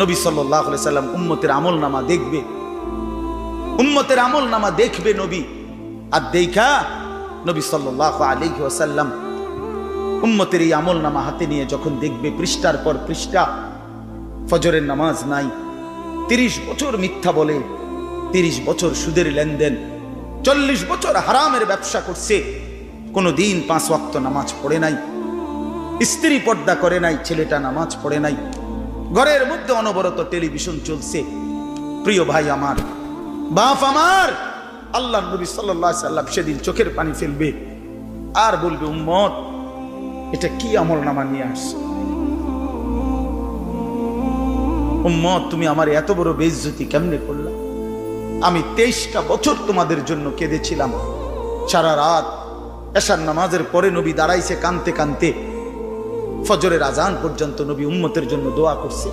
নবী সাল্লাল্লাহু আলাইহি সাল্লাম উম্মতের আমলনামা দেখবে, উম্মতের আমলনামা দেখবে নবী। আর দেখা নবী সাল্লাল্লাহু আলাইহি ওয়াসাল্লাম উম্মতের এই আমলনামা হাতে নিয়ে যখন দেখবে পৃষ্ঠার পর পৃষ্ঠা, ফজরের নামাজ নাই, 30 বছর মিথ্যা বলে, 30 বছর সুদের লেনদেন, 40 বছর হারামের ব্যবসা করছে, কোনোদিন 5 ওয়াক্ত নামাজ পড়ে নাই, স্ত্রী পর্দা করে নাই, ছেলেটা নামাজ পড়ে নাই, ঘরের মধ্যে অনবরত টেলিভিশন চলছে। প্রিয় ভাই আমার, বাপ আমার, আল্লাহর নবী সাল্লাল্লাহু আলাইহি সাল্লাম সেদিন চোখের পানি ফেলবে আর বলবে, উম্মত এটা কি আমলনামা নিয়ে আসছে? উম্মত তুমি আমার এত বড় বেইজ্জতি কেমনে করলা? আমি 23টা বছর তোমাদের জন্য কেঁদেছিলাম। সারা রাত এশার নামাজের পরে নবী দাঁড়াইছে কানতে কানতে, ফজরের আজান পর্যন্ত নবী উম্মতের জন্য দোয়া করছে।